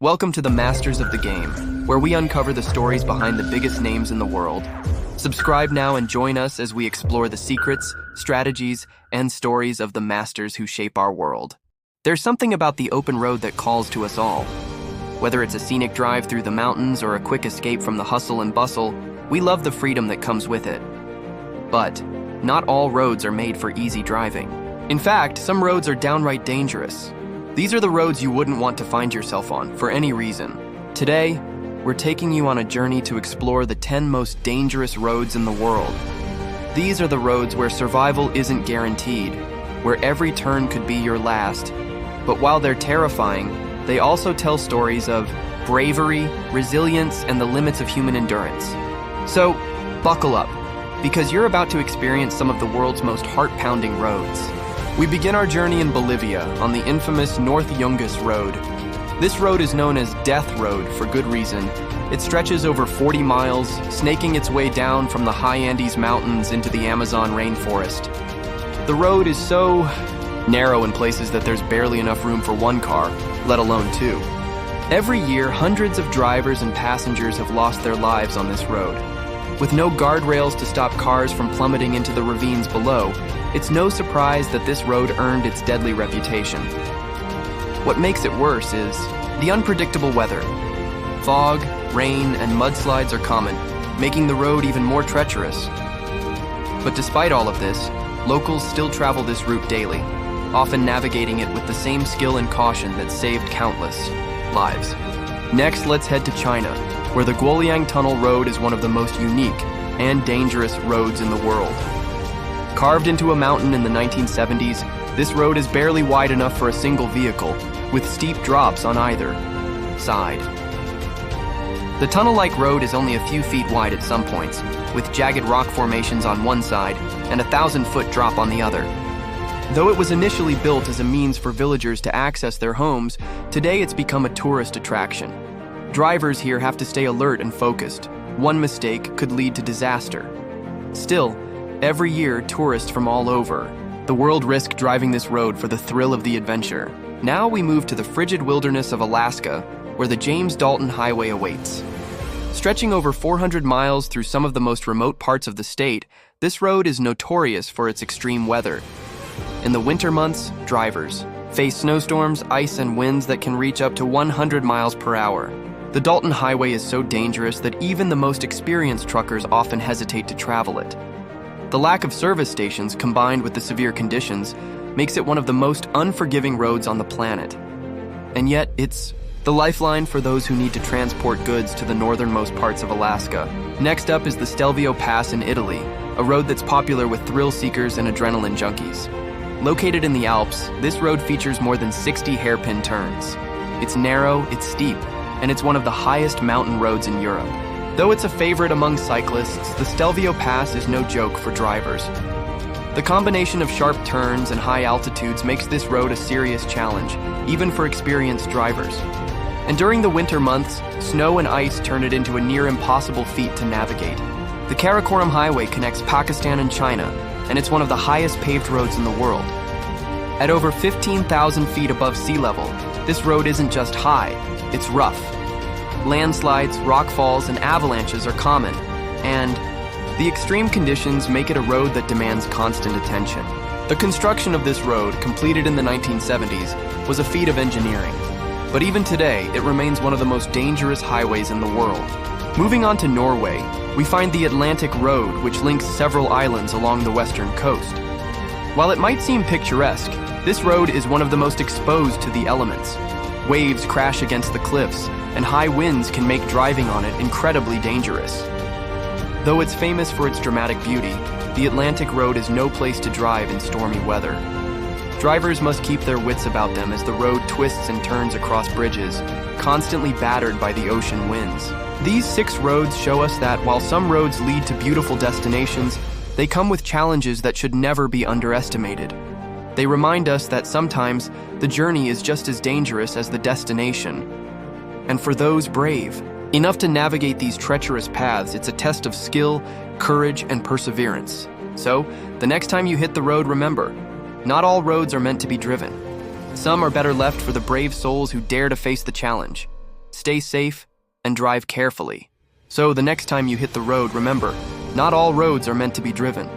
Welcome to the Masters of the Game, where we uncover the stories behind the biggest names in the world. Subscribe now and join us as we explore the secrets, strategies, and stories of the masters who shape our world. There's something about the open road that calls to us all. Whether it's a scenic drive through the mountains or a quick escape from the hustle and bustle, we love the freedom that comes with it. But not all roads are made for easy driving. In fact, some roads are downright dangerous. These are the roads you wouldn't want to find yourself on for any reason. Today, we're taking you on a journey to explore the 10 most dangerous roads in the world. These are the roads where survival isn't guaranteed, where every turn could be your last. But while they're terrifying, they also tell stories of bravery, resilience, and the limits of human endurance. So, buckle up, because you're about to experience some of the world's most heart-pounding roads. We begin our journey in Bolivia on the infamous North Yungas Road. This road is known as Death Road for good reason. It stretches over 40 miles, snaking its way down from the high Andes Mountains into the Amazon rainforest. The road is so narrow in places that there's barely enough room for one car, let alone two. Every year, hundreds of drivers and passengers have lost their lives on this road. With no guardrails to stop cars from plummeting into the ravines below, it's no surprise that this road earned its deadly reputation. What makes it worse is the unpredictable weather. Fog, rain, and mudslides are common, making the road even more treacherous. But despite all of this, locals still travel this route daily, often navigating it with the same skill and caution that saved countless lives. Next, let's head to China, where the Guoliang Tunnel Road is one of the most unique and dangerous roads in the world. Carved into a mountain in the 1970s, this road is barely wide enough for a single vehicle, with steep drops on either side. The tunnel-like road is only a few feet wide at some points, with jagged rock formations on one side and a 1,000-foot drop on the other. Though it was initially built as a means for villagers to access their homes, today it's become a tourist attraction. Drivers here have to stay alert and focused. One mistake could lead to disaster. Still, every year, tourists from all over the world risk driving this road for the thrill of the adventure. Now we move to the frigid wilderness of Alaska, where the James Dalton Highway awaits. Stretching over 400 miles through some of the most remote parts of the state, this road is notorious for its extreme weather. In the winter months, drivers face snowstorms, ice, and winds that can reach up to 100 miles per hour. The Dalton Highway is so dangerous that even the most experienced truckers often hesitate to travel it. The lack of service stations, combined with the severe conditions, makes it one of the most unforgiving roads on the planet. And yet, it's the lifeline for those who need to transport goods to the northernmost parts of Alaska. Next up is the Stelvio Pass in Italy, a road that's popular with thrill seekers and adrenaline junkies. Located in the Alps, this road features more than 60 hairpin turns. It's narrow, it's steep, and it's one of the highest mountain roads in Europe. Though it's a favorite among cyclists, the Stelvio Pass is no joke for drivers. The combination of sharp turns and high altitudes makes this road a serious challenge, even for experienced drivers. And during the winter months, snow and ice turn it into a near impossible feat to navigate. The Karakoram Highway connects Pakistan and China, and it's one of the highest paved roads in the world. At over 15,000 feet above sea level, this road isn't just high, it's rough. Landslides, rockfalls, and avalanches are common, and the extreme conditions make it a road that demands constant attention. The construction of this road, completed in the 1970s, was a feat of engineering. But even today, it remains one of the most dangerous highways in the world. Moving on to Norway, we find the Atlantic Road, which links several islands along the western coast. While it might seem picturesque, this road is one of the most exposed to the elements. Waves crash against the cliffs, and high winds can make driving on it incredibly dangerous. Though it's famous for its dramatic beauty, the Atlantic Road is no place to drive in stormy weather. Drivers must keep their wits about them as the road twists and turns across bridges, constantly battered by the ocean winds. These 6 roads show us that while some roads lead to beautiful destinations, they come with challenges that should never be underestimated. They remind us that sometimes the journey is just as dangerous as the destination. And for those brave enough to navigate these treacherous paths, it's a test of skill, courage, and perseverance. So, the next time you hit the road, remember, not all roads are meant to be driven. Some are better left for the brave souls who dare to face the challenge. stay safe, and drive carefully. So the next time you hit the road, remember, not all roads are meant to be driven.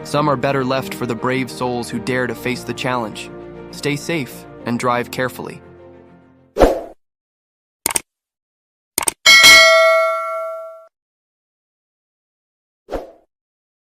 Some are better left for the brave souls who dare to face the challenge. Stay safe and drive carefully.